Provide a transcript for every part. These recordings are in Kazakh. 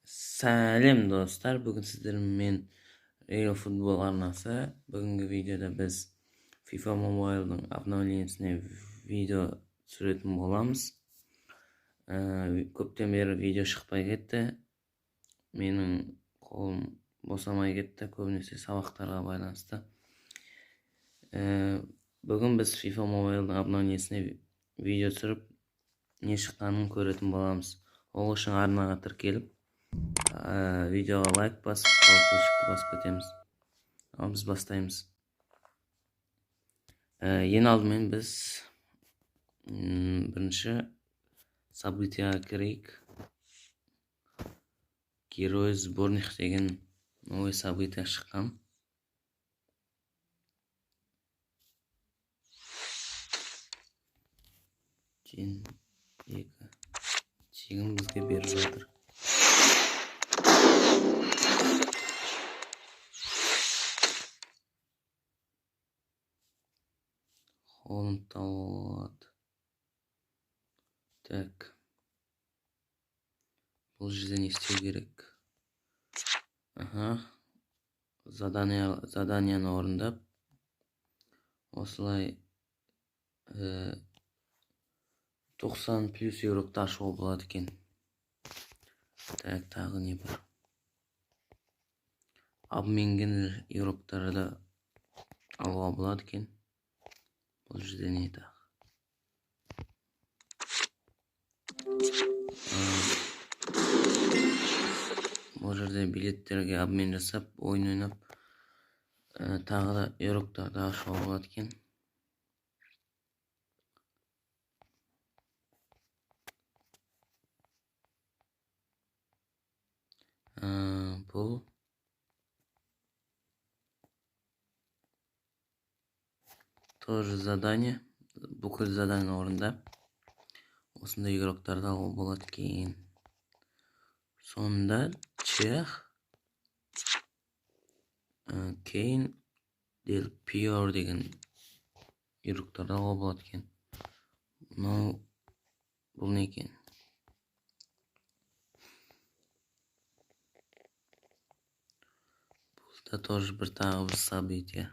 Сәлем достар, бүгін сіздермен Real Football арнасы. Бүгінгі видеода біз FIFA Mobile'ның обновлениясіне видео түсіретін боламыз. Көптен бері видео шықпай кетті. Менің қолым босамай кетті, көбінесе сабақтарға байланысты. Бүгін біз FIFA Mobile'ның обновлениясіне видео түсіріп, не шыққанын көретін боламыз. Ол үшін арнаға тіркеліп, видеоға лайк басып, колокольчикті басып кетеміз. Ал біз бастаймыз. Ең алдымен біз бірінші событияға кірейік. Герой сборных деген новый события шыққан. Тегін бізге беріп жатыр. Холланд алады. Так. Бұл жерде не істеу керек? Заданияны орындап, осылай 90 плюс еврокты ашуға болады екен. Так, тағы не бар? Обменген евроктарды алуға болады екен. Бұл жерде не тағы? Бұл жерде билеттерге обмен жасап, ойын ойнап, тағы да евроктарды ашуға болады екен. Бұл тоже задание. Бүкіл задание орындап, осындай игроктарды алуға болады екен. Сонда Чех, Кейн, Del Piero деген игроктарды алуға болады екен. Бұл не екен? Бұл да тоже бір тағы бір события.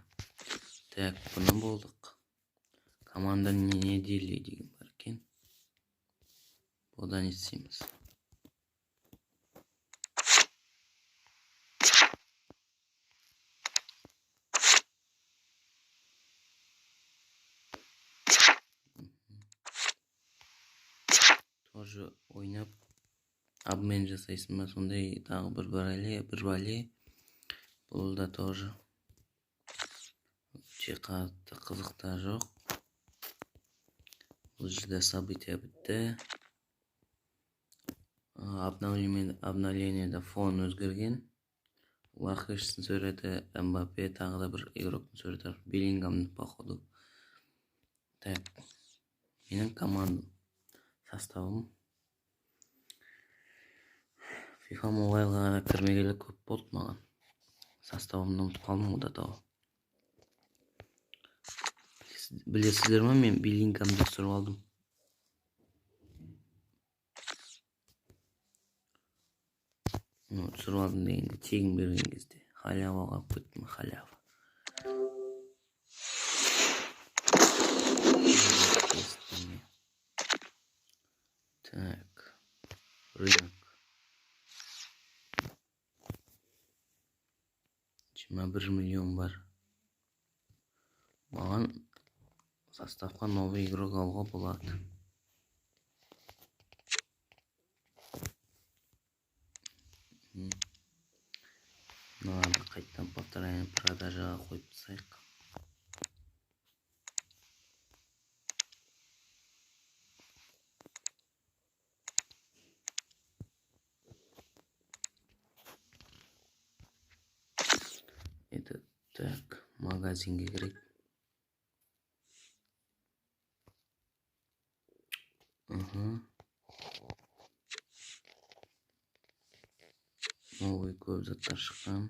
Так, бұны болдық. Команда недели деген бар екен. Бұдан істейміз. Тоже ойнап, обмен жасайсың ба, сондай тағы бір бале. Бұл да тоже қатты қызықта жоқ. Бұл жерде события бітті. Обновлениеде фон өзгерген. Лахештің суреті, Мбаппе, тағы да бір игроктың суреті, Беллингамның походу. Так, менің командам составым. FIFA Mobile'ға кірмегелі көп болды маған. Составымды ұмытып қалдым ода тауы. Білесіздер ме, мен Беллингамды түсіріп алдым. Түсіріп алдым дегенде тегін берген кезде. Халяваға көттім, халява. Так, рынок. 21 миллион бар. Маған составқа новый игрок алуға болады. Надо қайттан повторяем, продажаға қойып тастайық. Это так, магазинге керек. Новый көп заттар шыққан.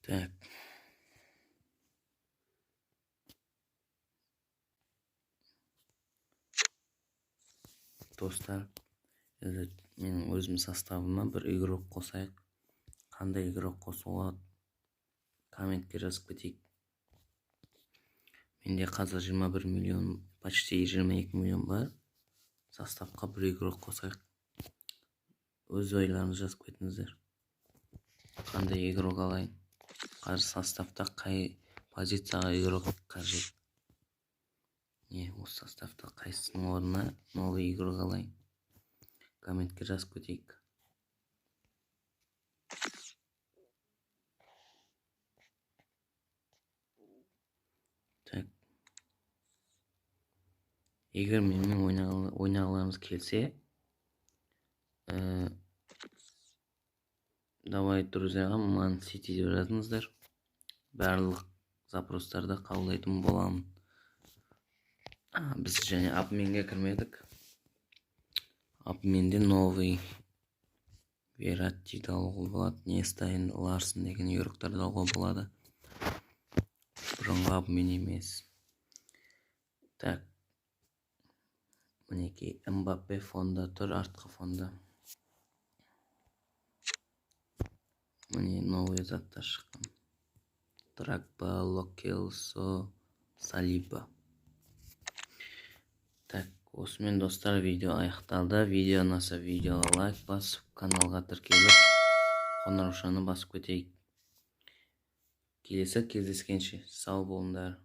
Так, достар, менің өзім составыма бір игрок қосайық. Қандай игрок қосуға комментке жазып кетейік. Менде қазір 21 миллион, почти 22 миллион бар. Составқа бір игрок қосайық. Өз ойларыңызды жазып кетіңіздер. Қандай игрок алайын? Қазір составта қай позицияға игрок қажет? Осы составта қайсының орнына новый игрок алайын? Комментке жазып кетейік. Так. Егер менімен ойнағыларыңыз келсе, давай друзьяға Man City деп жазыңыздар. Барлық запростарды қабылдайтын боламын. Біз және апменге кірмедік. Апменде новый Вератти алуға болады, Нестайн, Ларсон деген игроктарды алуға болады. Бұрынғы апмен емес. Так. Мінекей Мбаппе фонда тұр, артқы фонда. Міне новый заттар шыққан. Драгба, Локелсо, Салиба. Так, осымен достар, видео аяқталды. Видео ұнаса видеоға лайк басып, каналға тіркеліп, қоңыраушаны басып кетейік. Келесі кездескенше сау болыңдар.